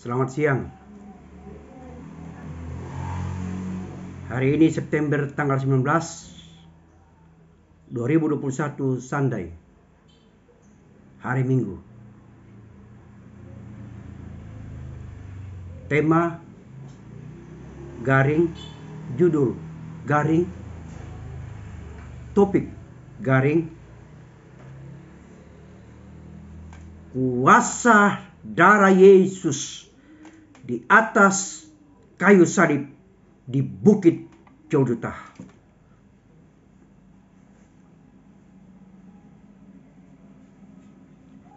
Selamat siang. Hari ini September tanggal 19 2021 Sunday, hari Minggu. Tema garing, judul garing, topik garing, kuasa darah Yesus di atas kayu salib di Bukit Golgota.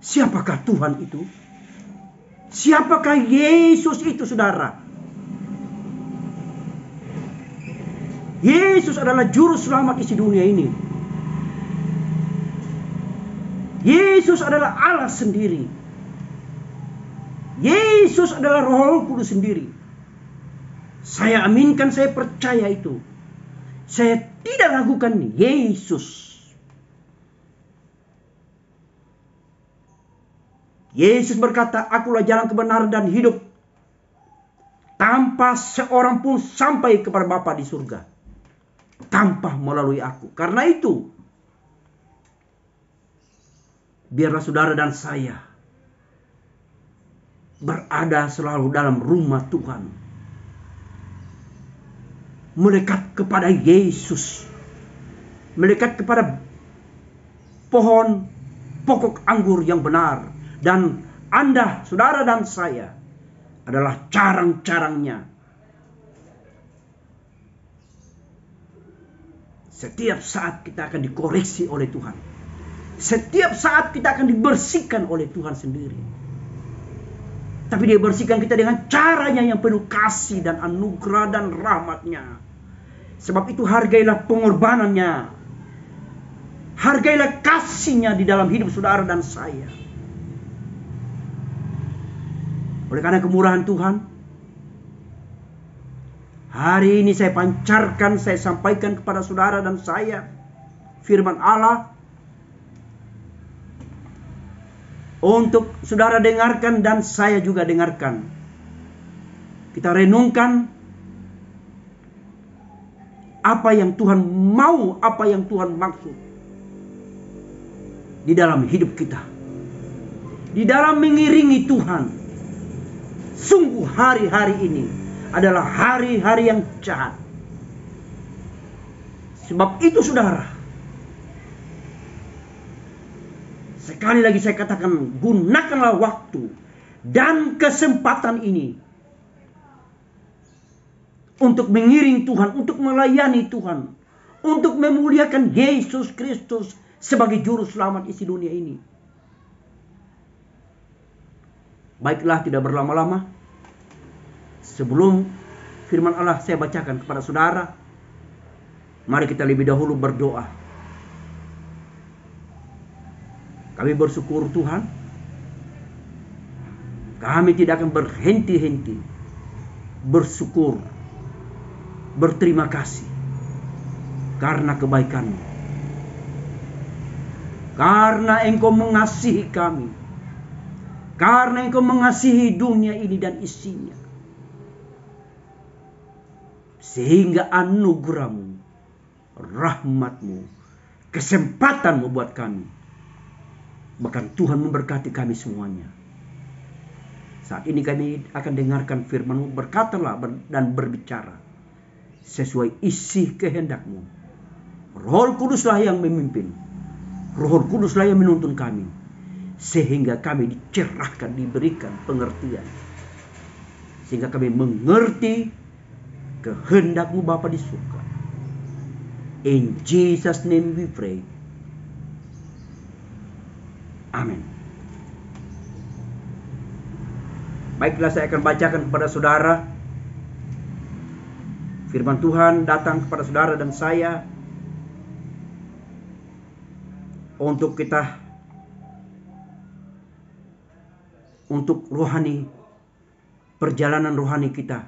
Siapakah Tuhan itu? Siapakah Yesus itu, saudara? Yesus adalah juru selamat isi dunia ini. Yesus adalah Allah sendiri. Yesus adalah Roh Kudus sendiri. Saya aminkan, saya percaya itu. Saya tidak ragukan Yesus. Yesus berkata, "Akulah jalan kebenaran dan hidup. Tanpa seorang pun sampai kepada Bapa di surga, tanpa melalui aku." Karena itu, biarlah saudara dan saya berada selalu dalam rumah Tuhan. Melekat kepada Yesus. Melekat kepada pohon pokok anggur yang benar. Dan Anda, saudara dan saya, adalah carang-carangnya. Setiap saat kita akan dikoreksi oleh Tuhan. Setiap saat kita akan dibersihkan oleh Tuhan sendiri. Tapi Dia bersihkan kita dengan caranya yang penuh kasih dan anugerah dan rahmatnya. Sebab itu hargailah pengorbanannya. Hargailah kasihnya di dalam hidup saudara dan saya. Oleh karena kemurahan Tuhan, hari ini saya pancarkan, saya sampaikan kepada saudara dan saya firman Allah untuk saudara dengarkan dan saya juga dengarkan. Kita renungkan apa yang Tuhan mau, apa yang Tuhan maksud di dalam hidup kita, di dalam mengiringi Tuhan. Sungguh hari-hari ini adalah hari-hari yang jahat. Sebab itu saudara, sekali lagi saya katakan, gunakanlah waktu dan kesempatan ini untuk mengiring Tuhan, untuk melayani Tuhan, untuk memuliakan Yesus Kristus sebagai juru selamat isi dunia ini. Baiklah, tidak berlama-lama, sebelum firman Allah saya bacakan kepada saudara, mari kita lebih dahulu berdoa. Kami bersyukur Tuhan, kami tidak akan berhenti-henti bersyukur, berterima kasih karena kebaikan-Mu, karena Engkau mengasihi kami, karena Engkau mengasihi dunia ini dan isinya, sehingga anugerah-Mu, rahmat-Mu, kesempatan-Mu buat kami. Bahkan Tuhan memberkati kami semuanya. Saat ini kami akan dengarkan firman-Mu. Berkatalah dan berbicara sesuai isi kehendak-Mu. Roh Kuduslah yang memimpin. Roh Kuduslah yang menuntun kami, sehingga kami dicerahkan, diberikan pengertian, sehingga kami mengerti kehendak-Mu Bapa di surga. In Jesus' name we pray. Amin. Baiklah, saya akan bacakan kepada saudara. Firman Tuhan datang kepada saudara dan saya untuk kita, untuk rohani, perjalanan rohani kita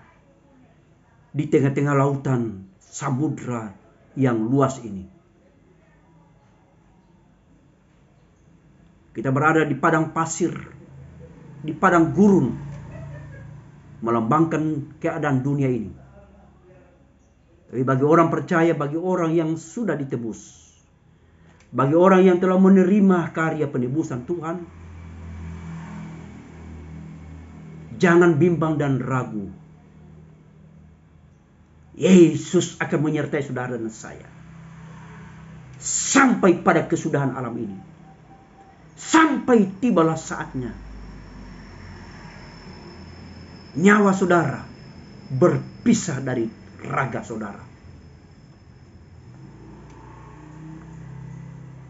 di tengah-tengah lautan samudra yang luas ini. Kita berada di padang pasir, di padang gurun, melambangkan keadaan dunia ini. Tapi bagi orang percaya, bagi orang yang sudah ditebus, bagi orang yang telah menerima karya penebusan Tuhan, jangan bimbang dan ragu. Yesus akan menyertai saudara dan saya sampai pada kesudahan alam ini. Sampai tibalah saatnya nyawa saudara berpisah dari raga saudara.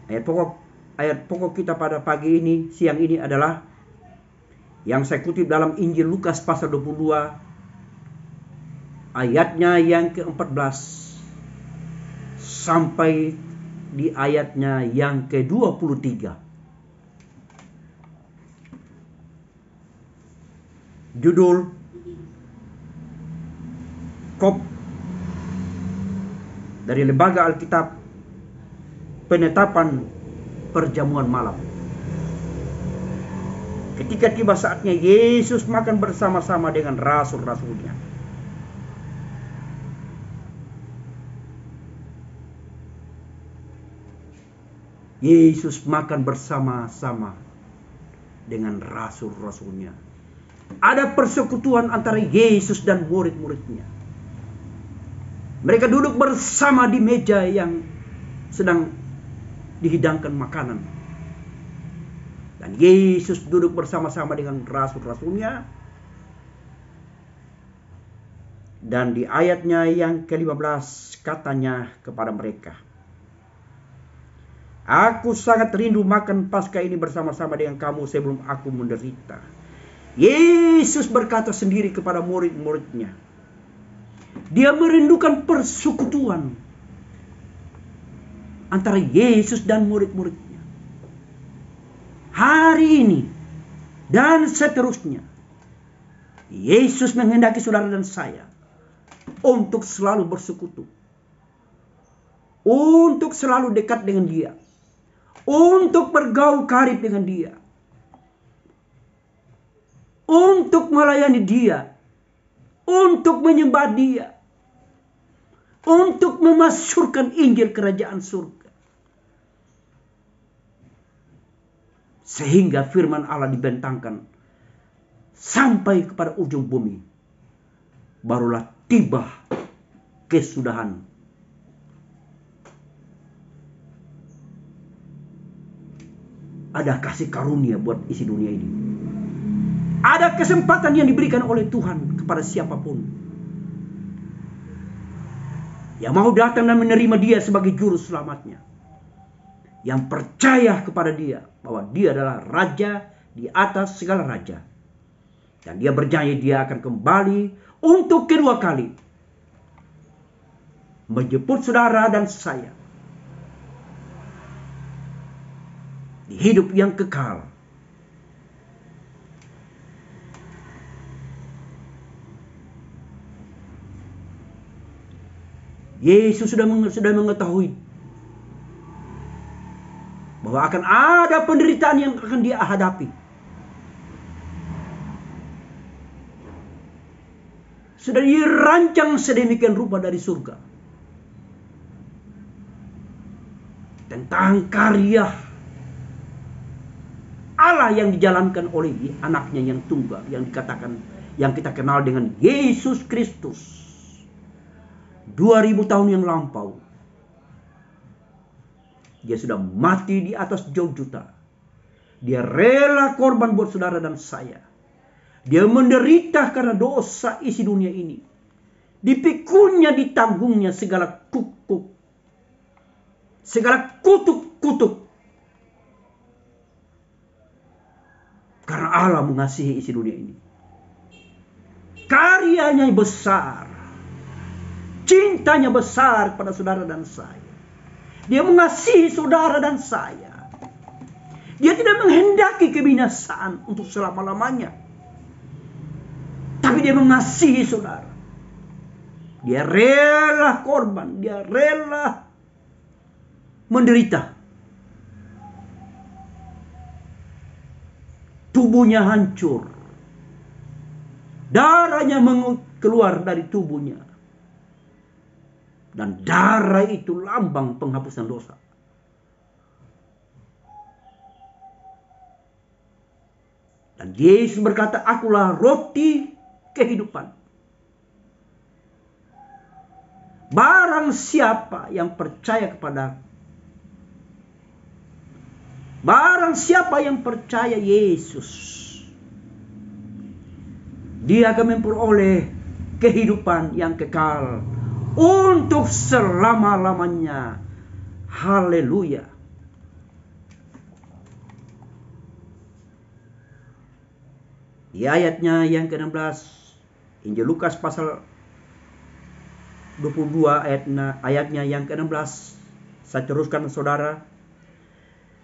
Ayat pokok kita pada pagi ini, siang ini adalah yang saya kutip dalam Injil Lukas pasal 22 ayatnya yang ke-14 sampai di ayatnya yang ke-23. Judul KOP dari Lembaga Alkitab, penetapan perjamuan malam. Ketika tiba saatnya Yesus makan bersama-sama dengan rasul-rasulnya. Yesus makan bersama-sama dengan rasul-rasulnya. Ada persekutuan antara Yesus dan murid-muridnya. Mereka duduk bersama di meja yang sedang dihidangkan makanan. Dan Yesus duduk bersama-sama dengan rasul-rasulnya. Dan di ayatnya yang ke-15 katanya kepada mereka, "Aku sangat rindu makan Paskah ini bersama-sama dengan kamu sebelum aku menderita." Yesus berkata sendiri kepada murid-muridnya. Dia merindukan persekutuan antara Yesus dan murid-muridnya. Hari ini dan seterusnya, Yesus menghendaki saudara dan saya untuk selalu bersekutu, untuk selalu dekat dengan Dia, untuk bergaul karib dengan Dia, untuk melayani Dia, untuk menyembah Dia, untuk memasyurkan Injil kerajaan surga. Sehingga firman Allah dibentangkan sampai kepada ujung bumi. Barulah tiba kesudahan. Ada kasih karunia buat isi dunia ini. Ada kesempatan yang diberikan oleh Tuhan kepada siapapun yang mau datang dan menerima Dia sebagai juru selamatnya, yang percaya kepada Dia bahwa Dia adalah Raja di atas segala raja, dan Dia berjanji Dia akan kembali untuk kedua kali menjemput saudara dan saya di hidup yang kekal. Yesus sudah mengetahui bahwa akan ada penderitaan yang akan Dia hadapi. Sudah dirancang sedemikian rupa dari surga tentang karya Allah yang dijalankan oleh anaknya yang tunggal, yang kita kenal dengan Yesus Kristus. 2000 tahun yang lampau, Dia sudah mati di atas jauh juta. Dia rela korban buat saudara dan saya. Dia menderita karena dosa isi dunia ini. Dipikunya, ditanggungnya segala kukuk, segala kutuk-kutuk. Karena Allah mengasihi isi dunia ini. Karyanya besar. Cintanya besar pada saudara dan saya. Dia mengasihi saudara dan saya. Dia tidak menghendaki kebinasaan untuk selama-lamanya. Tapi Dia mengasihi saudara. Dia rela korban. Dia rela menderita. Tubuhnya hancur. Darahnya keluar dari tubuhnya. Dan darah itu lambang penghapusan dosa. Dan Yesus berkata, akulah roti kehidupan. Barang siapa yang percaya kepada, barang siapa yang percaya Yesus, dia akan memperoleh kehidupan yang kekal untuk selama-lamanya. Haleluya. Di ayatnya yang ke-16, Injil Lukas pasal 22 ayatnya yang ke-16, saya teruskan saudara.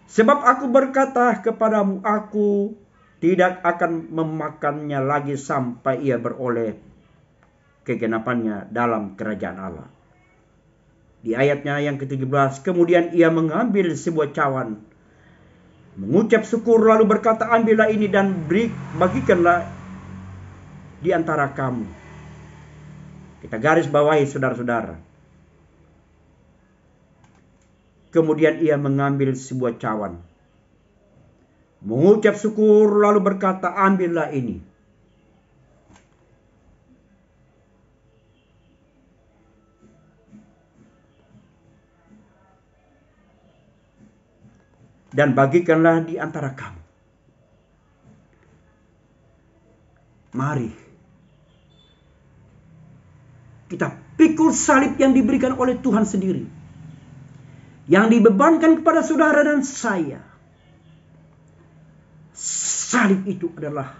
Sebab aku berkata kepadamu, aku tidak akan memakannya lagi sampai ia beroleh kegenapannya dalam kerajaan Allah. Di ayatnya yang ke-17, kemudian ia mengambil sebuah cawan, mengucap syukur lalu berkata, ambillah ini dan bagikanlah di antara kamu. Kita garis bawahi saudara-saudara. Kemudian ia mengambil sebuah cawan, mengucap syukur lalu berkata, ambillah ini. Dan bagikanlah di antara kamu. Mari kita pikul salib yang diberikan oleh Tuhan sendiri, yang dibebankan kepada saudara dan saya. Salib itu adalah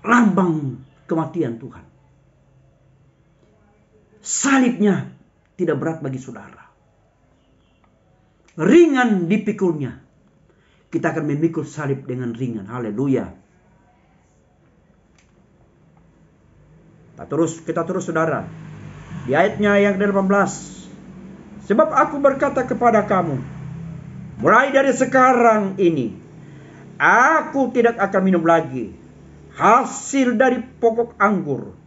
lambang kematian Tuhan. Salibnya tidak berat bagi saudara. Ringan dipikulnya. Kita akan memikul salib dengan ringan. Haleluya. Kita terus saudara. Di ayatnya yang ke-18. Sebab aku berkata kepada kamu, mulai dari sekarang ini, aku tidak akan minum lagi hasil dari pokok anggur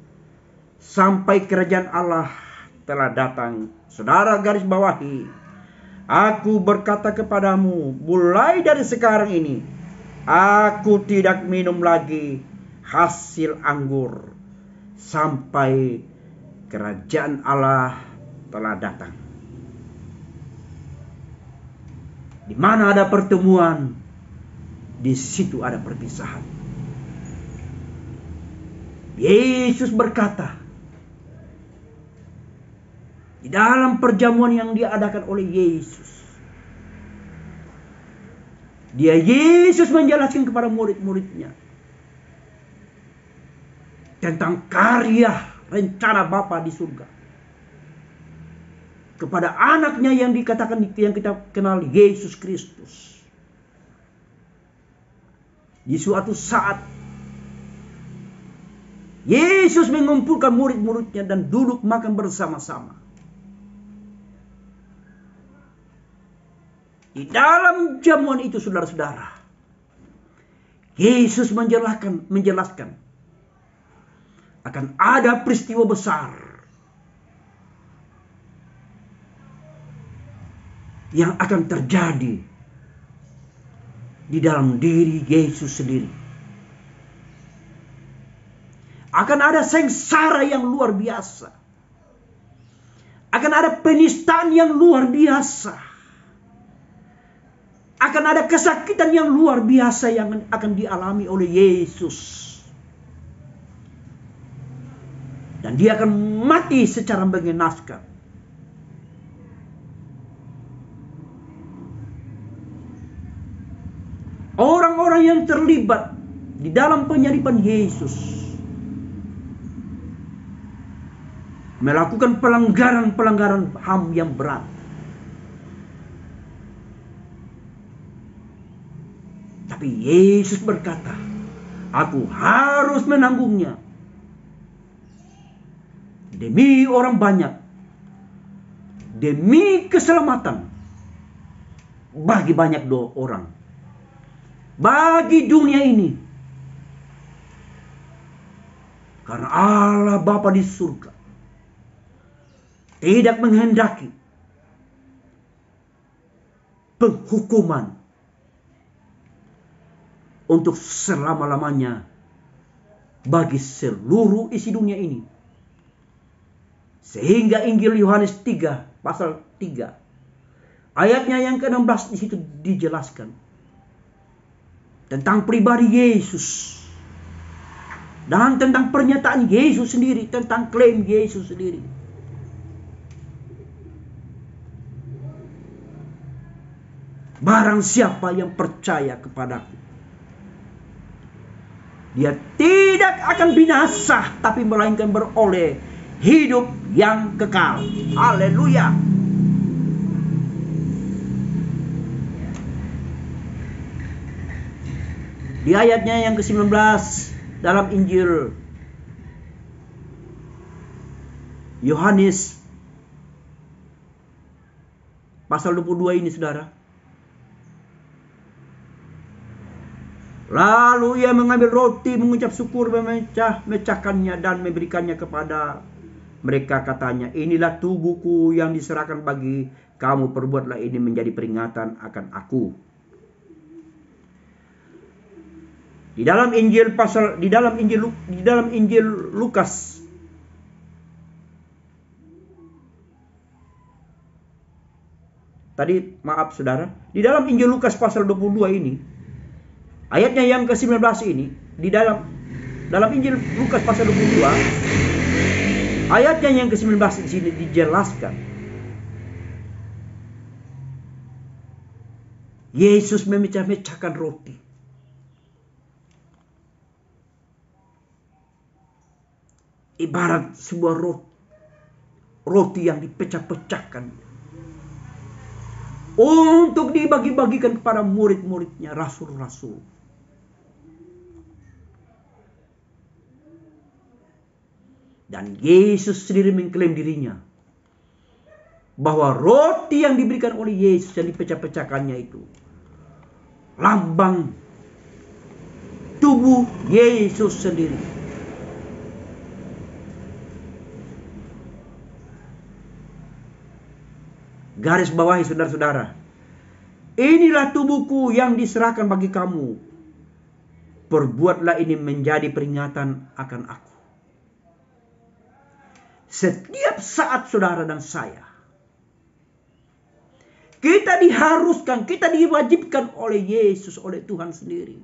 sampai kerajaan Allah telah datang. Saudara garis bawahi, aku berkata kepadamu, mulai dari sekarang ini, aku tidak minum lagi hasil anggur sampai kerajaan Allah telah datang. Di mana ada pertemuan, di situ ada perpisahan. Yesus berkata, di dalam perjamuan yang diadakan oleh Yesus, Yesus menjelaskan kepada murid-muridnya tentang karya rencana Bapa di surga kepada anaknya yang dikatakan, yang kita kenal, Yesus Kristus. Di suatu saat Yesus mengumpulkan murid-muridnya dan duduk makan bersama-sama. Di dalam jamuan itu saudara-saudara, Yesus menjelaskan akan ada peristiwa besar yang akan terjadi di dalam diri Yesus sendiri. Akan ada sengsara yang luar biasa. Akan ada penistaan yang luar biasa. Akan ada kesakitan yang luar biasa yang akan dialami oleh Yesus. Dan dia akan mati secara mengenaskan. Orang-orang yang terlibat di dalam penyaliban Yesus melakukan pelanggaran-pelanggaran HAM yang berat. Tapi Yesus berkata, aku harus menanggungnya demi orang banyak, demi keselamatan bagi banyak orang. bagi dunia ini. Karena Allah Bapa di surga tidak menghendaki penghukuman untuk selama-lamanya bagi seluruh isi dunia ini. Sehingga Injil Yohanes 3 pasal 3 ayatnya yang ke-16 di situ dijelaskan tentang pribadi Yesus dan tentang pernyataan Yesus sendiri, tentang klaim Yesus sendiri. Barang siapa yang percaya kepadaku, dia tidak akan binasa, tapi melainkan beroleh hidup yang kekal. Haleluya. Di ayatnya yang ke-19 dalam Injil Yohanes pasal 22 ini, saudara. Lalu ia mengambil roti, mengucap syukur, memecahkannya dan memberikannya kepada mereka. Katanya, inilah tubuhku yang diserahkan bagi kamu, perbuatlah ini menjadi peringatan akan aku. Di dalam Injil Lukas tadi, maaf saudara, di dalam Injil Lukas pasal 22 ini, ayatnya yang ke-19 ini, di dalam Injil Lukas pasal 22, ayatnya yang ke-19 di sini dijelaskan. Yesus memecah-mecahkan roti. Ibarat sebuah roti yang dipecah-pecahkan untuk dibagi-bagikan kepada murid-muridnya, rasul-rasul. Dan Yesus sendiri mengklaim dirinya bahwa roti yang diberikan oleh Yesus yang dipecah-pecahkannya itu lambang tubuh Yesus sendiri. Garis bawahi saudara-saudara, inilah tubuhku yang diserahkan bagi kamu, perbuatlah ini menjadi peringatan akan aku. Setiap saat saudara dan saya, kita diharuskan, kita diwajibkan oleh Yesus, oleh Tuhan sendiri,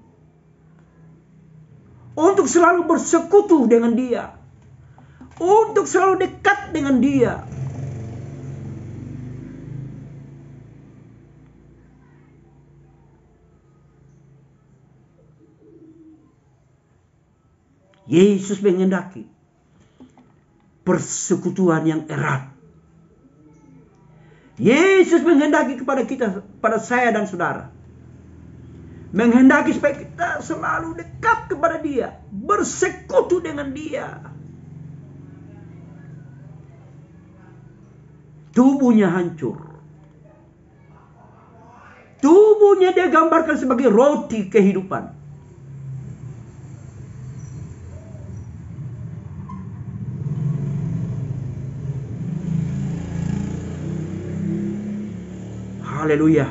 untuk selalu bersekutu dengan Dia, untuk selalu dekat dengan Dia. Yesus menghendaki persekutuan yang erat. Yesus menghendaki kepada kita, pada saya dan saudara, menghendaki supaya kita selalu dekat kepada Dia, bersekutu dengan Dia. Tubuhnya hancur. Tubuhnya Dia gambarkan sebagai roti kehidupan. Haleluya.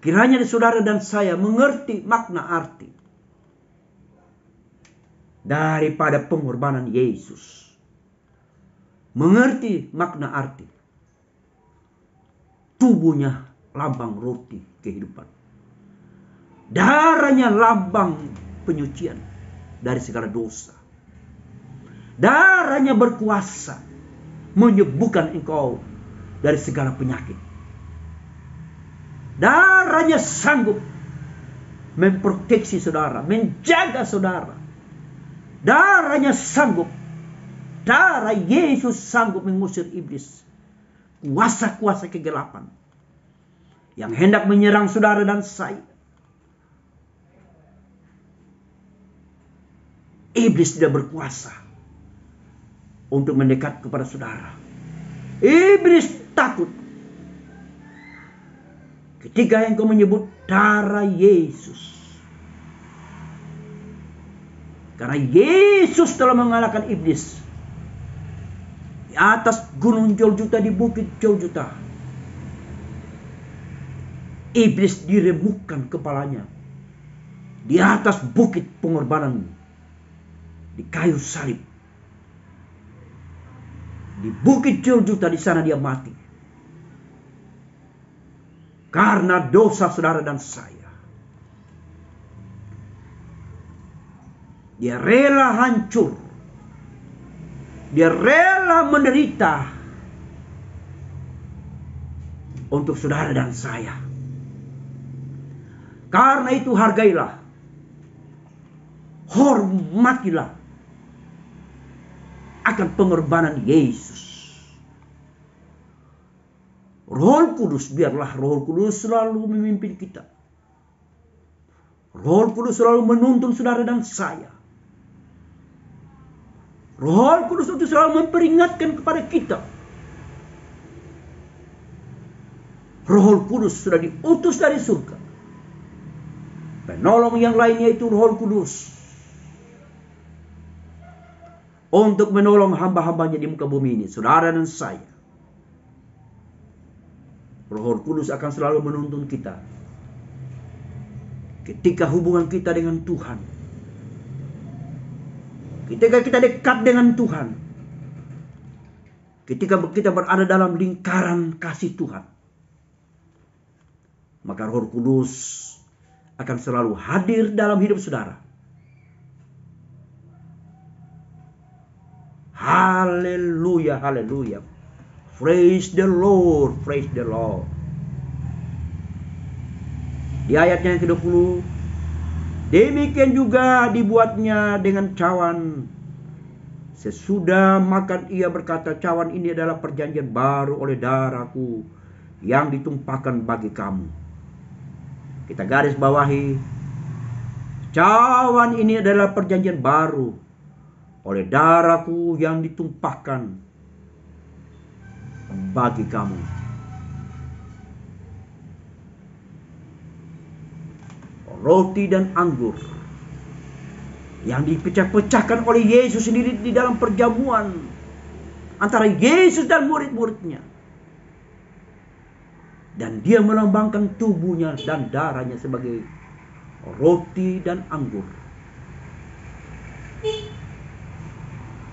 Kiranya saudara dan saya mengerti makna arti daripada pengorbanan Yesus. Mengerti makna arti tubuhnya lambang roti kehidupan. Darahnya lambang penyucian dari segala dosa. Darahnya berkuasa menyembuhkan engkau dari segala penyakit. Darahnya sanggup memproteksi saudara, menjaga saudara. Darahnya sanggup, darah Yesus sanggup mengusir iblis, kuasa-kuasa kegelapan yang hendak menyerang saudara dan saya. Iblis tidak berkuasa untuk mendekat kepada saudara. Iblis takut Ketika engkau menyebut darah Yesus. Karena Yesus telah mengalahkan iblis. Di atas gunung Golgota, di bukit Golgota. Iblis diremukkan kepalanya. Di atas bukit pengorbanan. Di kayu salib. Di bukit Golgota, di sana dia mati. Karena dosa saudara dan saya. Dia rela hancur. Dia rela menderita. Untuk saudara dan saya. Karena itu hargailah. Hormatilah. Akan pengorbanan Yesus. Roh Kudus, biarlah Roh Kudus selalu memimpin kita. Roh Kudus selalu menuntun saudara dan saya. Roh Kudus itu selalu memperingatkan kepada kita. Roh Kudus sudah diutus dari surga. Penolong yang lainnya itu Roh Kudus. Untuk menolong hamba-hambanya di muka bumi ini, saudara dan saya. Roh Kudus akan selalu menuntun kita. Ketika hubungan kita dengan Tuhan. Ketika kita dekat dengan Tuhan. Ketika kita berada dalam lingkaran kasih Tuhan. Maka Roh Kudus akan selalu hadir dalam hidup saudara. Haleluya, haleluya. Praise the Lord, praise the Lord. Di ayatnya yang ke-20, demikian juga dibuatnya dengan cawan. Sesudah makan ia berkata, cawan ini adalah perjanjian baru oleh darahku yang ditumpahkan bagi kamu. Kita garis bawahi, cawan ini adalah perjanjian baru oleh darahku yang ditumpahkan bagi kamu. Roti dan anggur yang dipecah-pecahkan oleh Yesus sendiri di dalam perjamuan antara Yesus dan murid-muridnya. Dan dia melambangkan tubuhnya dan darahnya sebagai roti dan anggur.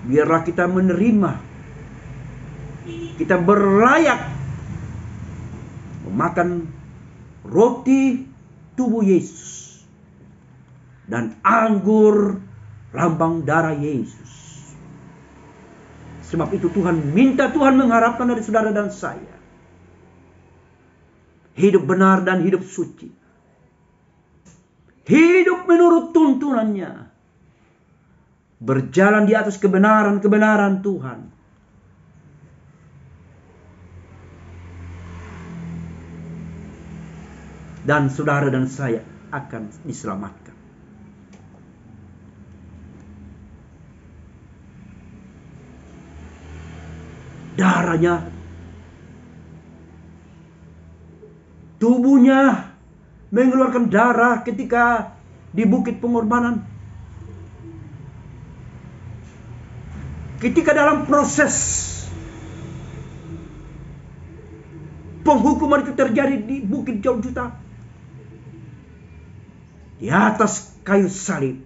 Biarlah kita menerima, kita berlayak memakan roti tubuh Yesus dan anggur lambang darah Yesus. Sebab itu Tuhan mengharapkan dari saudara dan saya hidup benar dan hidup suci. Hidup menurut tuntunannya. Berjalan di atas kebenaran-kebenaran Tuhan. Dan saudara dan saya akan diselamatkan. Darahnya, tubuhnya mengeluarkan darah ketika di bukit pengorbanan. Ketika dalam proses penghukuman itu terjadi di bukit Golgota. Di atas kayu salib,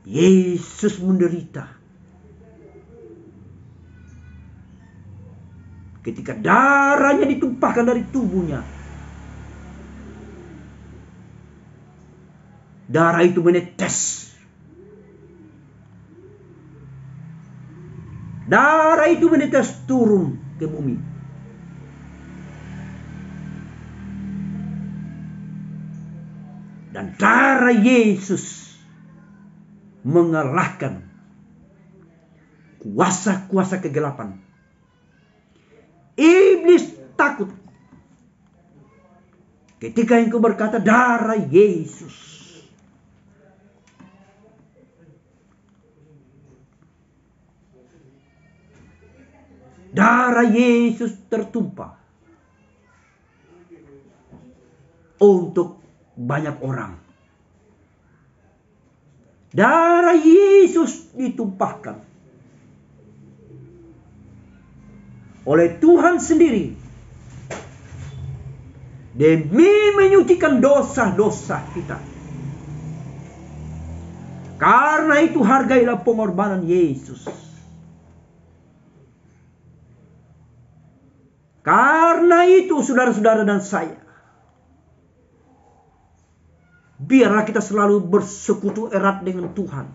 Yesus menderita. Ketika darahnya ditumpahkan dari tubuhnya, darah itu menetes. Darah itu menetes turun ke bumi. Dan darah Yesus mengalahkan kuasa-kuasa kegelapan. Iblis takut ketika engkau berkata darah Yesus. Darah Yesus tertumpah. untuk banyak orang. Darah Yesus ditumpahkan oleh Tuhan sendiri demi menyucikan dosa-dosa kita. Karena itu hargailah pengorbanan Yesus. Karena itu saudara-saudara dan saya, biarlah kita selalu bersekutu erat dengan Tuhan.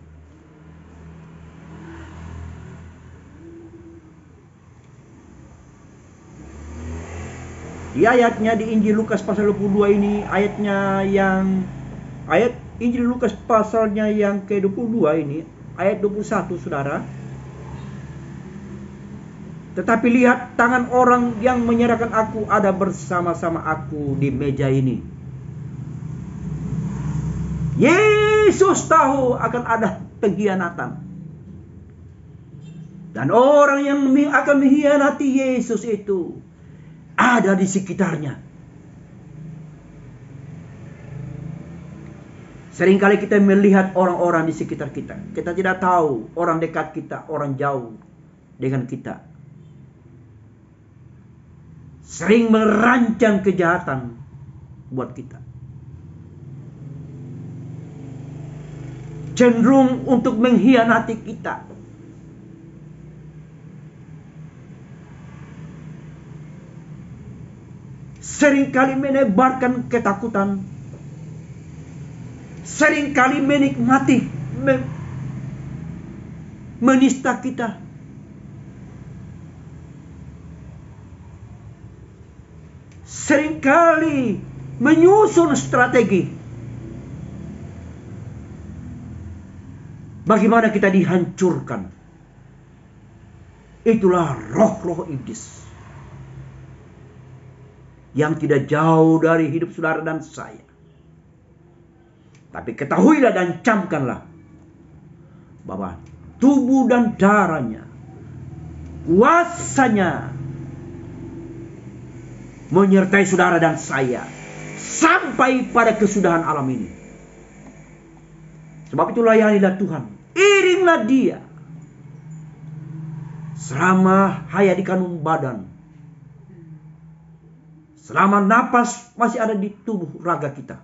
Di ayatnya di Injil Lukas pasal 22 ini, ayat Injil Lukas pasalnya yang ke-22 ini, ayat 21 saudara. Tetapi lihat, tangan orang yang menyerahkan aku ada bersama-sama aku di meja ini. Yesus tahu akan ada pengkhianatan. Dan orang yang akan mengkhianati Yesus itu ada di sekitarnya. Seringkali kita melihat orang-orang di sekitar kita. Kita tidak tahu orang dekat kita, orang jauh dengan kita sering merancang kejahatan buat kita. Cenderung untuk mengkhianati kita. Seringkali menebarkan ketakutan. Seringkali menikmati, menista kita. Seringkali menyusun strategi bagaimana kita dihancurkan. Itulah roh-roh iblis yang tidak jauh dari hidup saudara dan saya. Tapi ketahuilah dan camkanlah bahwa tubuh dan darahnya, kuasanya menyertai saudara dan saya sampai pada kesudahan alam ini. Sebab itu layanilah Tuhan, iringlah Dia selama hayat di kandung badan, selama napas masih ada di tubuh raga kita.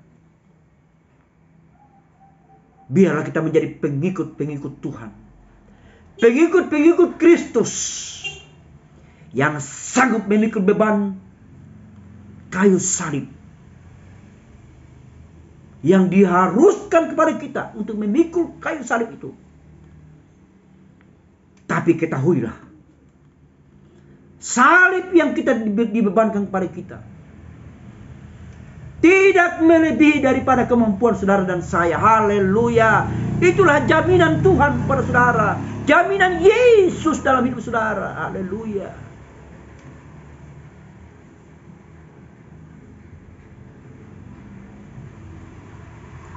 Biarlah kita menjadi pengikut-pengikut Tuhan, pengikut-pengikut Kristus yang sanggup memikul beban kayu salib yang diharuskan kepada kita untuk memikul kayu salib itu. Tapi ketahuilah, salib yang kita dibebankan kepada kita tidak melebihi daripada kemampuan saudara dan saya. Haleluya. Itulah jaminan Tuhan pada saudara, jaminan Yesus dalam hidup saudara. Haleluya.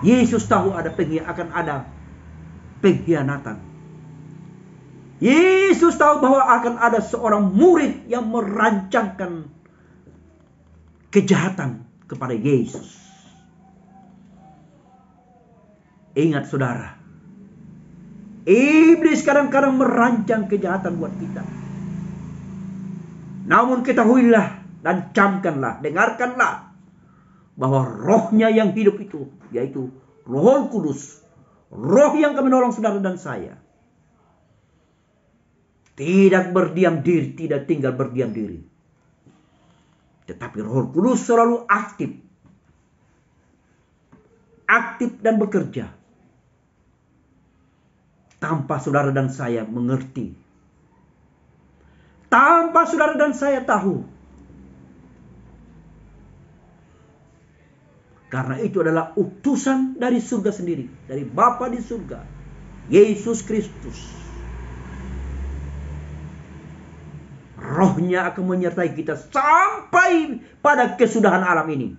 Yesus tahu akan ada pengkhianatan. Yesus tahu bahwa akan ada seorang murid yang merancangkan kejahatan kepada Yesus. Ingat saudara, iblis kadang-kadang merancang kejahatan buat kita. Namun ketahuilah dan camkanlah, dengarkanlah bahwa rohnya yang hidup itu, yaitu Roh Kudus, roh yang akan menolong saudara dan saya, tidak berdiam diri, tidak tinggal berdiam diri. Tetapi Roh Kudus selalu aktif dan bekerja tanpa saudara dan saya mengerti, tanpa saudara dan saya tahu. Karena itu adalah utusan dari surga sendiri, dari Bapa di surga, Yesus Kristus. Rohnya akan menyertai kita sampai pada kesudahan alam ini.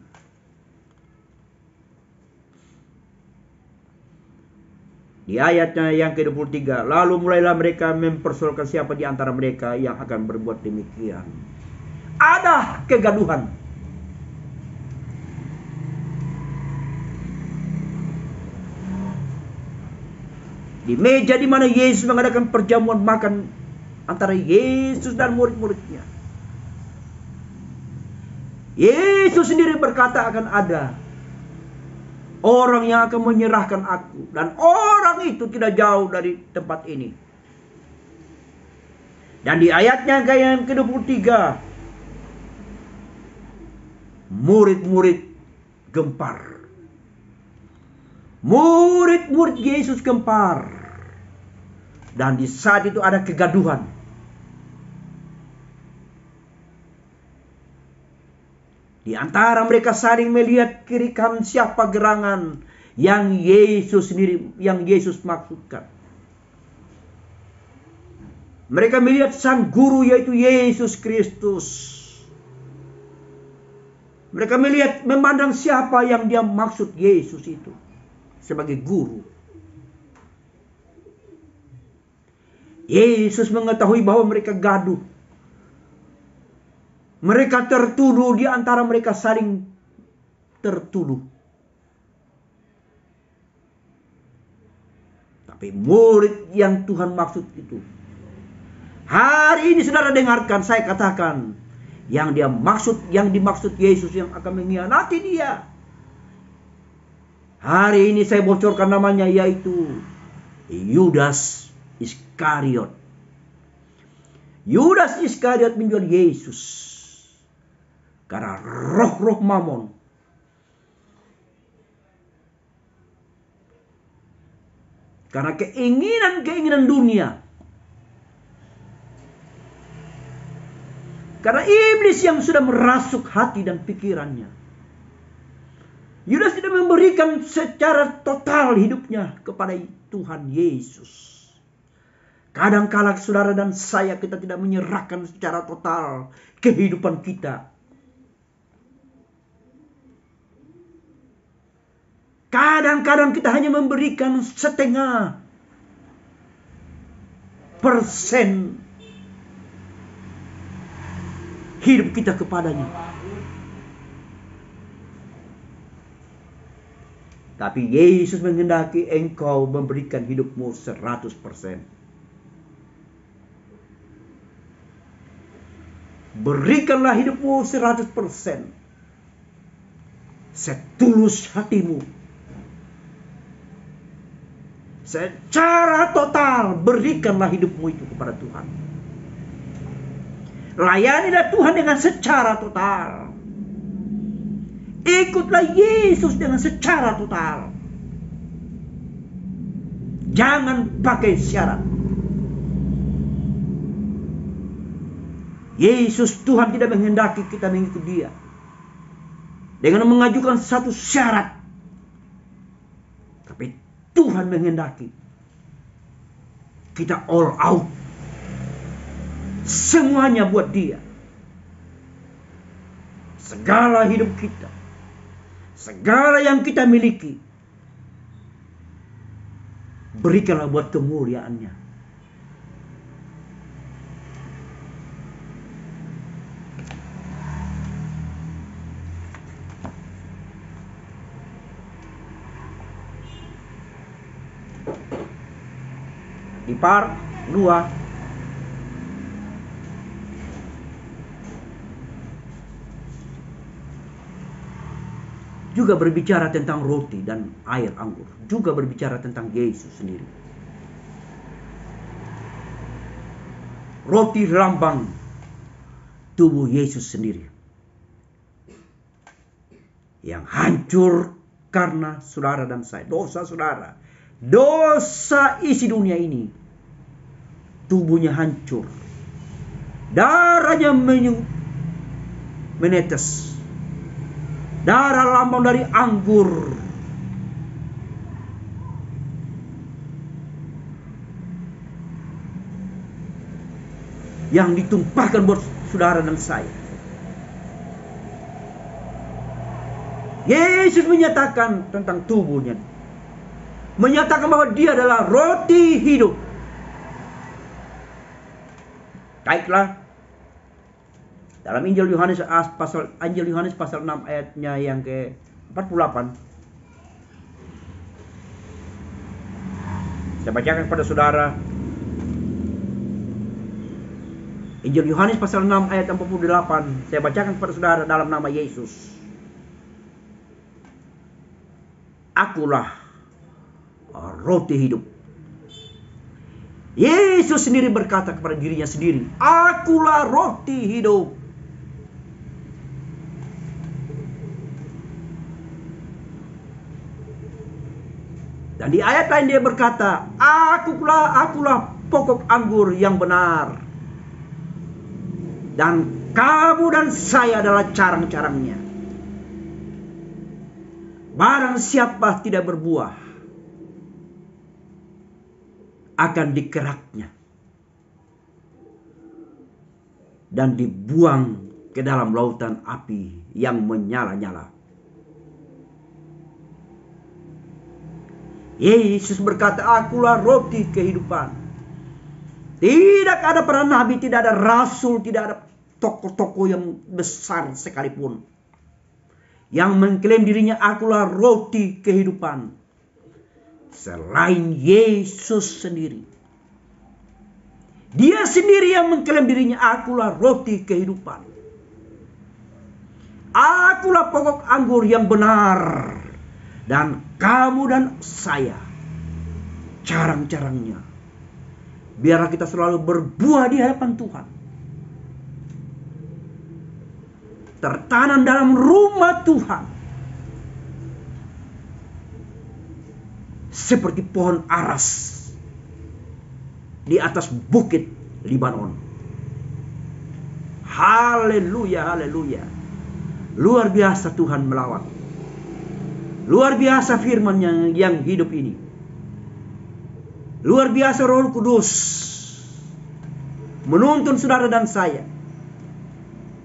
Di ayatnya yang ke-23, lalu mulailah mereka mempersoalkan siapa di antara mereka yang akan berbuat demikian. Ada kegaduhan. Di meja di mana Yesus mengadakan perjamuan makan antara Yesus dan murid-muridnya. Yesus sendiri berkata akan ada orang yang akan menyerahkan aku. Dan orang itu tidak jauh dari tempat ini. Dan di ayatnya yang ke-23. Murid-murid gempar. Murid-murid Yesus gempar. Dan di saat itu ada kegaduhan. Di antara mereka saling melihat kiri kanan siapa gerangan yang Yesus sendiri, yang Yesus maksudkan. Mereka melihat sang guru yaitu Yesus Kristus. Mereka melihat, memandang siapa yang dia maksud Yesus itu sebagai guru. Yesus mengetahui bahwa mereka gaduh. Mereka tertuduh, di antara mereka saling tertuduh. Tapi murid yang Tuhan maksud itu, hari ini saudara dengarkan saya katakan, yang dimaksud Yesus yang akan mengkhianati dia. Hari ini saya bocorkan namanya, yaitu Yudas Iskariot. Yudas Iskariot menjual Yesus karena roh-roh mamon. Karena keinginan-keinginan dunia. Karena iblis yang sudah merasuk hati dan pikirannya. Yudas tidak memberikan secara total hidupnya kepada Tuhan Yesus. Kadang-kala saudara dan saya, kita tidak menyerahkan secara total kehidupan kita. Kadang-kadang kita hanya memberikan setengah persen hidup kita kepadanya. Tapi Yesus menghendaki engkau memberikan hidupmu 100%. Berikanlah hidupmu 100%. Setulus hatimu. Secara total berikanlah hidupmu itu kepada Tuhan. Layanilah Tuhan dengan secara total. Ikutlah Yesus dengan secara total. Jangan pakai syarat. Yesus Tuhan tidak menghendaki kita mengikut Dia dengan mengajukan satu syarat. Tapi Tuhan menghendaki kita all out. Semuanya buat Dia. Segala hidup kita, segala yang kita miliki, berikanlah buat kemuliaan-Nya. Di part 2 juga berbicara tentang roti dan air anggur. Juga berbicara tentang Yesus sendiri. Roti lambang tubuh Yesus sendiri. Yang hancur karena saudara dan saya. Dosa saudara. Dosa isi dunia ini. Tubuhnya hancur. Darahnya menetes. Darah lambang dari anggur. Yang ditumpahkan buat saudara dan saya. Yesus menyatakan tentang tubuhnya. Menyatakan bahwa Dia adalah roti hidup. Baiklah. Dalam Injil Yohanes pasal 6 ayatnya yang ke 48. Saya bacakan kepada saudara Injil Yohanes pasal 6 ayat 48. Saya bacakan kepada saudara dalam nama Yesus. Akulah roti hidup. Yesus sendiri berkata kepada dirinya sendiri, akulah roti hidup. Dan di ayat lain dia berkata, akulah pokok anggur yang benar. Dan kamu dan saya adalah carang-carangnya. Barang siapa tidak berbuah, akan dikeraknya dan dibuang ke dalam lautan api yang menyala-nyala. Yesus berkata, akulah roti kehidupan. Tidak ada para nabi, tidak ada rasul, tidak ada tokoh-tokoh yang besar sekalipun yang mengklaim dirinya akulah roti kehidupan selain Yesus sendiri. Dia sendiri yang mengklaim dirinya akulah roti kehidupan. Akulah pokok anggur yang benar. Dan kamu dan saya carang-carangnya. Biarlah kita selalu berbuah di hadapan Tuhan. Tertanam dalam rumah Tuhan. Seperti pohon aras di atas bukit Libanon. Haleluya, haleluya. Luar biasa Tuhan melawat. Luar biasa firman yang hidup ini. Luar biasa Roh Kudus menuntun saudara dan saya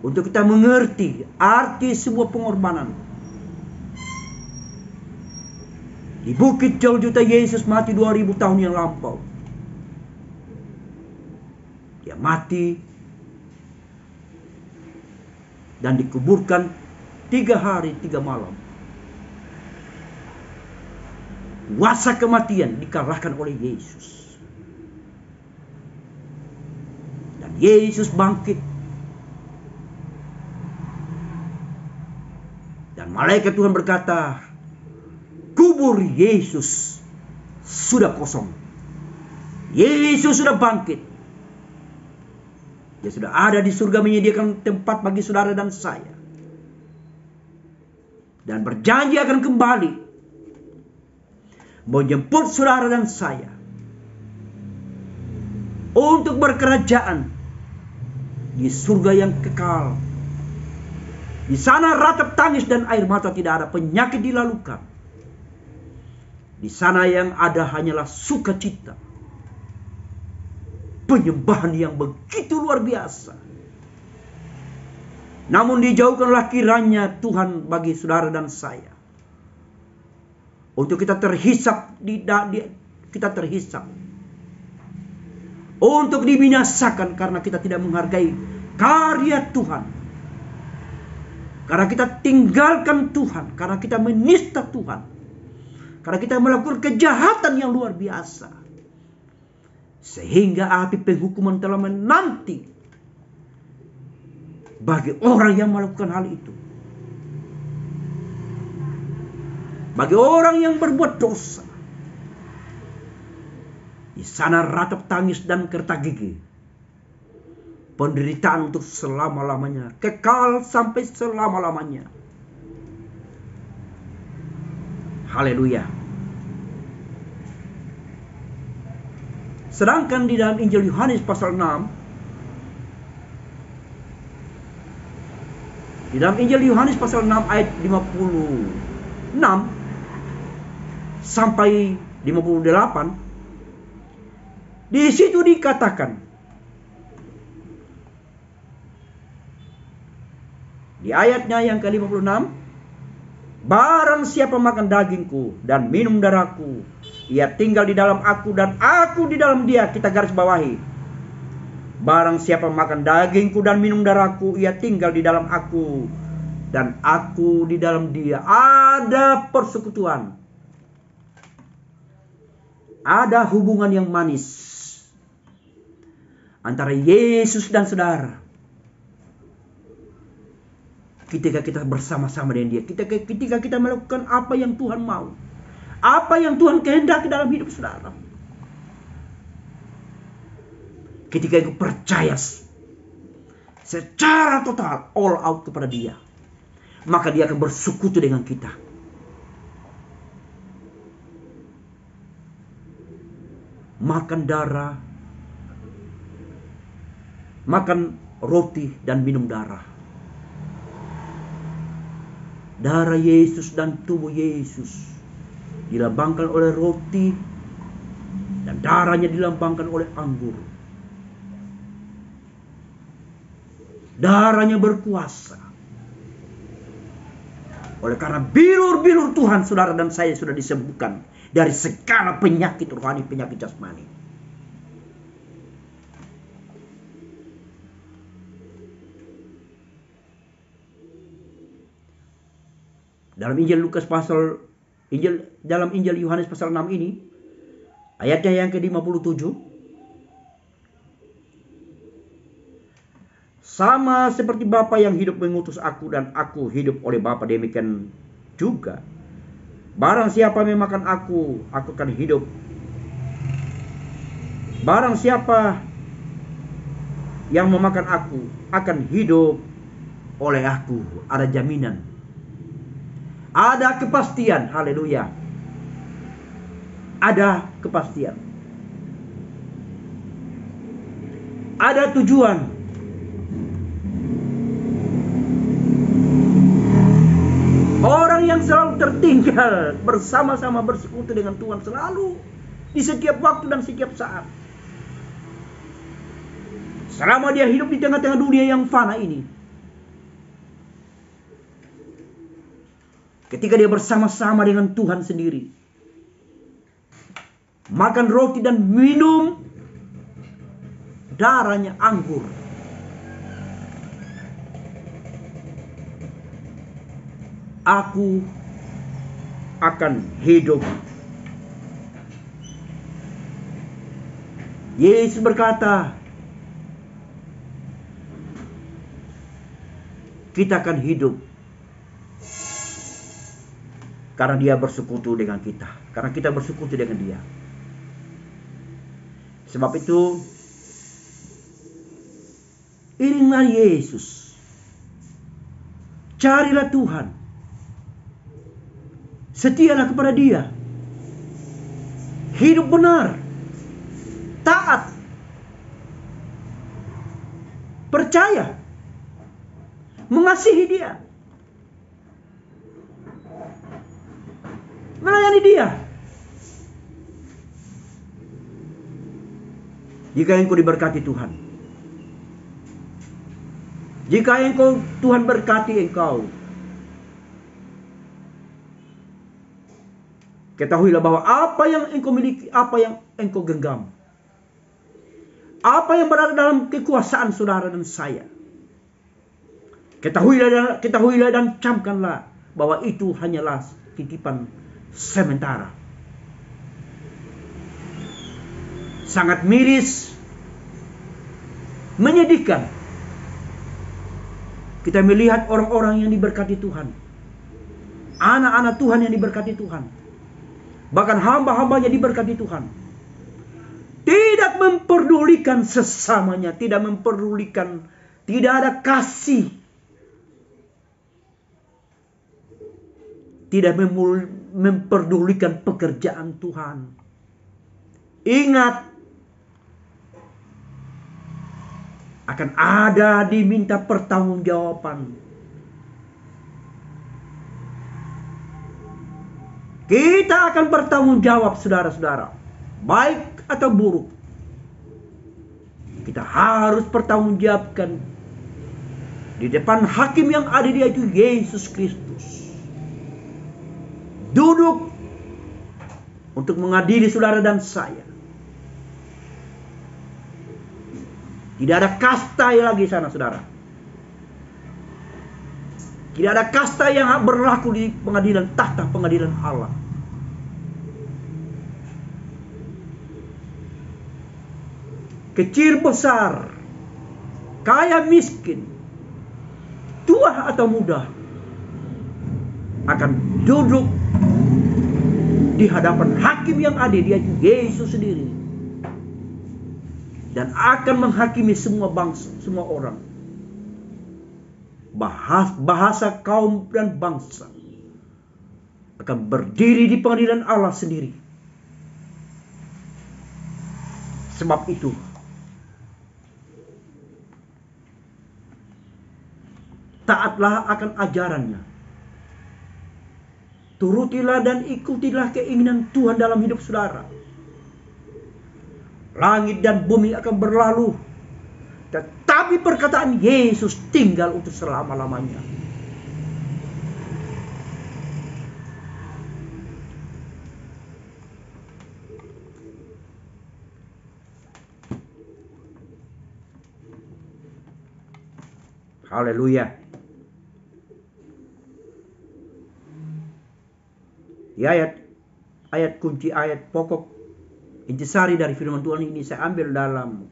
untuk kita mengerti arti sebuah pengorbanan. Di bukit Golgota Yesus mati 2000 tahun yang lampau. Dia mati dan dikuburkan 3 hari 3 malam. Kuasa kematian dikalahkan oleh Yesus. Dan Yesus bangkit. Dan malaikat Tuhan berkata, kubur Yesus sudah kosong. Yesus sudah bangkit. Dia sudah ada di surga menyediakan tempat bagi saudara dan saya. Dan berjanji akan kembali menjemput saudara dan saya untuk berkerajaan di surga yang kekal. Di sana ratap tangis dan air mata tidak ada, penyakit dilalukan. Di sana yang ada hanyalah sukacita, penyembahan yang begitu luar biasa. Namun dijauhkanlah kiranya Tuhan bagi saudara dan saya untuk kita terhisap, kita terhisap. Untuk dibinasakan karena kita tidak menghargai karya Tuhan. Karena kita tinggalkan Tuhan. Karena kita menista Tuhan. Karena kita melakukan kejahatan yang luar biasa. Sehingga api penghukuman telah menanti bagi orang yang melakukan hal itu. Bagi orang yang berbuat dosa. Di sana ratap tangis dan kerta gigi. Penderitaan untuk selama-lamanya. Kekal sampai selama-lamanya. Haleluya. Sedangkan di dalam Injil Yohanes pasal 6. Di dalam Injil Yohanes pasal 6 ayat 56 sampai 58, di situ dikatakan, di ayatnya yang ke-56, barang siapa makan dagingku dan minum darahku, ia tinggal di dalam aku dan aku di dalam dia. Kita garis bawahi, barang siapa makan dagingku dan minum darahku, ia tinggal di dalam aku dan aku di dalam dia. Ada persekutuan. Ada hubungan yang manis antara Yesus dan saudara. Ketika kita bersama-sama dengan dia. Ketika kita melakukan apa yang Tuhan mau. Apa yang Tuhan kehendaki dalam hidup saudara. Ketika engkau percaya secara total, all out kepada dia, maka dia akan bersekutu dengan kita. Makan darah, makan roti dan minum darah. Darah Yesus dan tubuh Yesus dilambangkan oleh roti, dan darahnya dilambangkan oleh anggur. Darahnya berkuasa. Oleh karena bilur-bilur Tuhan, saudara dan saya sudah disembuhkan dari segala penyakit rohani, penyakit jasmani. Dalam Injil Yohanes pasal 6 ini, ayatnya yang ke-57, sama seperti Bapa yang hidup mengutus aku dan aku hidup oleh Bapa, demikian juga barang siapa memakan aku akan hidup. Barang siapa yang memakan aku akan hidup oleh aku. Ada jaminan. Ada kepastian. Haleluya. Ada kepastian. Ada tujuan. Orang yang selalu tertinggal bersama-sama bersekutu dengan Tuhan selalu di setiap waktu dan setiap saat. Selama dia hidup di tengah-tengah dunia yang fana ini. Ketika dia bersama-sama dengan Tuhan sendiri. Makan roti dan minum darahnya anggur. Aku akan hidup. Yesus berkata, kita akan hidup karena dia bersekutu dengan kita. Karena kita bersekutu dengan dia. Sebab itu, iringlah Yesus. Carilah Tuhan. Setialah kepada dia. Hidup benar. Taat. Percaya. Mengasihi dia. Melayani dia. Jika engkau diberkati Tuhan. Jika Tuhan berkati engkau. Ketahuilah bahwa apa yang engkau miliki, apa yang engkau genggam, apa yang berada dalam kekuasaan saudara dan saya, ketahuilah dan camkanlah bahwa itu hanyalah titipan sementara. Sangat miris, menyedihkan. Kita melihat orang-orang yang diberkati Tuhan, anak-anak Tuhan yang diberkati Tuhan, bahkan hamba-hambanya diberkati Tuhan, tidak memperdulikan sesamanya, tidak memperdulikan, tidak ada kasih, tidak memperdulikan pekerjaan Tuhan. Ingat, akan ada diminta pertanggungjawaban. Kita akan bertanggung jawab, saudara-saudara. Baik atau buruk. Kita harus pertanggungjawabkan di depan hakim yang ada, yaitu Yesus Kristus. Duduk untuk mengadili saudara dan saya. Tidak ada kasta lagi sana, saudara. Tidak ada kasta yang berlaku di pengadilan, tahta pengadilan Allah. kecil besar, kaya miskin, tua atau muda, akan duduk di hadapan hakim yang adil, yaitu Yesus sendiri, dan akan menghakimi semua bangsa, semua orang, bahasa kaum dan bangsa, akan berdiri di pengadilan Allah sendiri. Sebab itu, taatlah akan ajarannya. Turutilah dan ikutilah keinginan Tuhan dalam hidup saudara. Langit dan bumi akan berlalu, tetapi perkataan Yesus tinggal untuk selama-lamanya. Haleluya. Di ayat kunci, ayat pokok, intisari dari firman Tuhan ini saya ambil dalam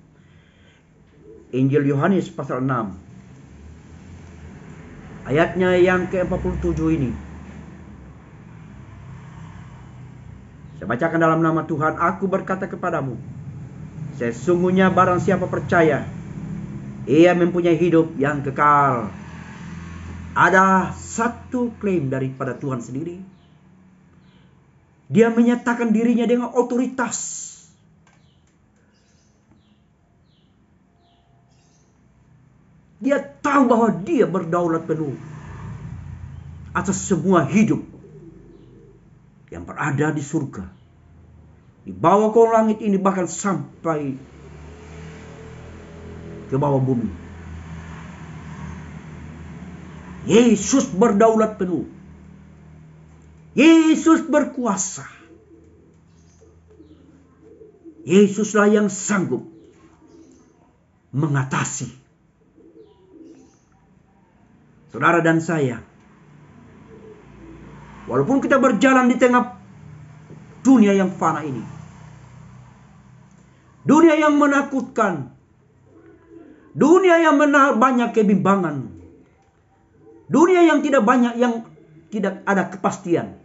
Injil Yohanes pasal 6. Ayatnya yang ke-47 ini. Saya bacakan dalam nama Tuhan. Aku berkata kepadamu, sesungguhnya barang siapa percaya, ia mempunyai hidup yang kekal. Ada satu klaim daripada Tuhan sendiri. Dia menyatakan dirinya dengan otoritas. Dia tahu bahwa dia berdaulat penuh atas semua hidup yang berada di surga, di bawah kolong langit ini, bahkan sampai ke bawah bumi. Yesus berdaulat penuh. Yesus berkuasa. Yesuslah yang sanggup mengatasi saudara dan saya. Walaupun kita berjalan di tengah dunia yang fana ini, dunia yang menakutkan, dunia yang banyak kebimbangan, dunia yang tidak ada kepastian,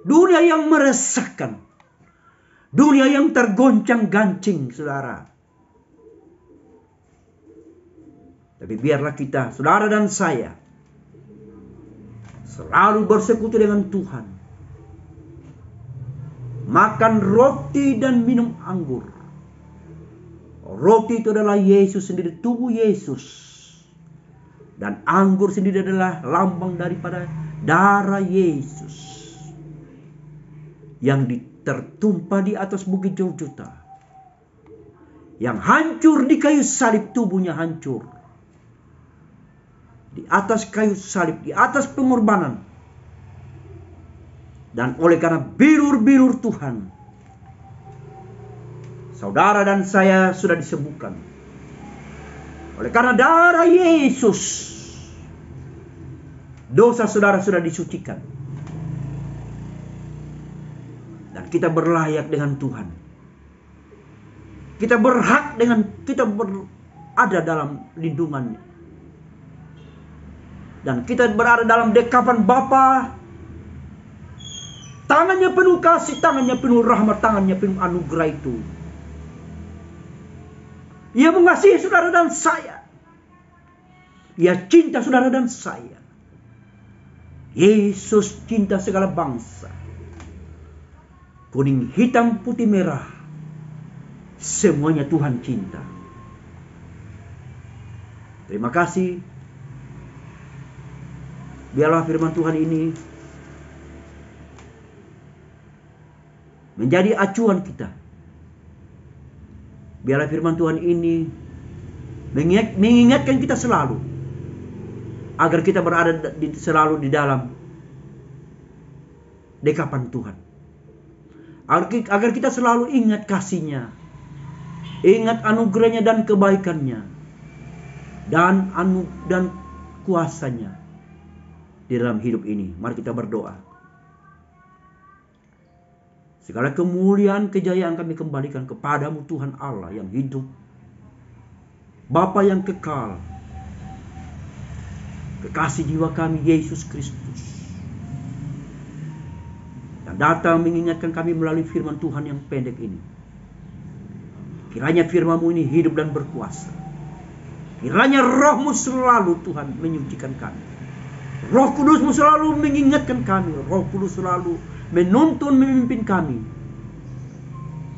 dunia yang meresahkan, dunia yang tergoncang-gancing, saudara. Tapi biarlah kita, saudara dan saya, selalu bersekutu dengan Tuhan. Makan roti dan minum anggur. Roti itu adalah Yesus sendiri, tubuh Yesus. Dan anggur sendiri adalah lambang daripada darah Yesus yang tertumpah di atas bukit Golgota, yang hancur di kayu salib, tubuhnya hancur di atas kayu salib, di atas pengorbanan. Dan oleh karena bilur-bilur Tuhan, saudara dan saya sudah disembuhkan. Oleh karena darah Yesus, dosa saudara sudah disucikan. Dan kita berlayak dengan Tuhan. Kita berhak kita berada dalam lindungannya. Dan kita berada dalam dekapan Bapa. Tangannya penuh kasih, tangannya penuh rahmat, tangannya penuh anugerah itu. Ia mengasihi saudara dan saya. Ia cinta saudara dan saya. Yesus cinta segala bangsa. Kuning, hitam, putih, merah. Semuanya Tuhan cinta. Terima kasih. Biarlah firman Tuhan ini menjadi acuan kita. Biarlah firman Tuhan ini mengingatkan kita selalu, agar kita berada selalu di dalam dekapan Tuhan. Agar kita selalu ingat kasih-Nya, ingat anugerah-Nya dan kebaikan-Nya, dan kuasa-Nya di dalam hidup ini. Mari kita berdoa. Segala kemuliaan, kejayaan kami kembalikan kepadamu Tuhan Allah yang hidup, Bapa yang kekal, kekasih jiwa kami Yesus Kristus, yang datang mengingatkan kami melalui firman Tuhan yang pendek ini. Kiranya firman-Mu ini hidup dan berkuasa. Kiranya Roh-Mu selalu Tuhan menyucikan kami. Roh Kudus-Mu selalu mengingatkan kami. Roh Kudus selalu menuntun, memimpin kami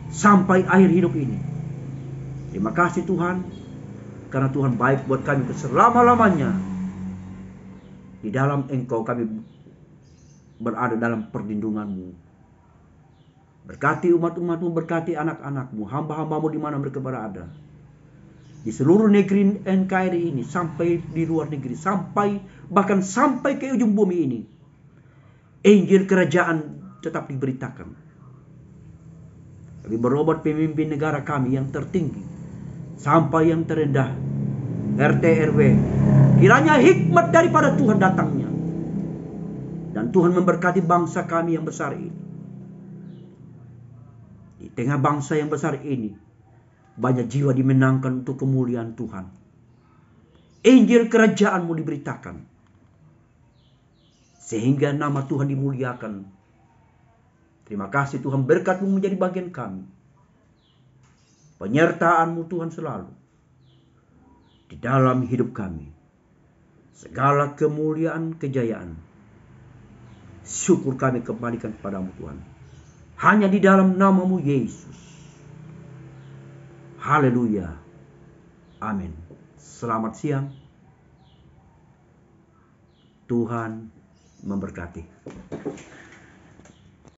sampai akhir hidup ini. Terima kasih Tuhan, karena Tuhan baik buat kami selama-lamanya. Di dalam Engkau kami berada dalam perlindungan-Mu. Berkati umat-umat-Mu, berkati anak-anak-Mu, hamba-hamba-Mu di mana mereka berada. Di seluruh negeri NKRI ini, sampai di luar negeri, bahkan sampai ke ujung bumi ini. Injil kerajaan tetap diberitakan. Kami berobat pemimpin negara kami yang tertinggi sampai yang terendah, RT RW. Kiranya hikmat daripada Tuhan datangnya, dan Tuhan memberkati bangsa kami yang besar ini. Di tengah bangsa yang besar ini, banyak jiwa dimenangkan untuk kemuliaan Tuhan. Injil kerajaan-Mu diberitakan, sehingga nama Tuhan dimuliakan. Terima kasih Tuhan, berkat-Mu menjadi bagian kami. Penyertaan-Mu Tuhan selalu di dalam hidup kami. Segala kemuliaan, kejayaan, syukur kami kembalikan kepadamu Tuhan. Hanya di dalam nama-Mu Yesus. Haleluya. Amin. Selamat siang. Tuhan memberkati.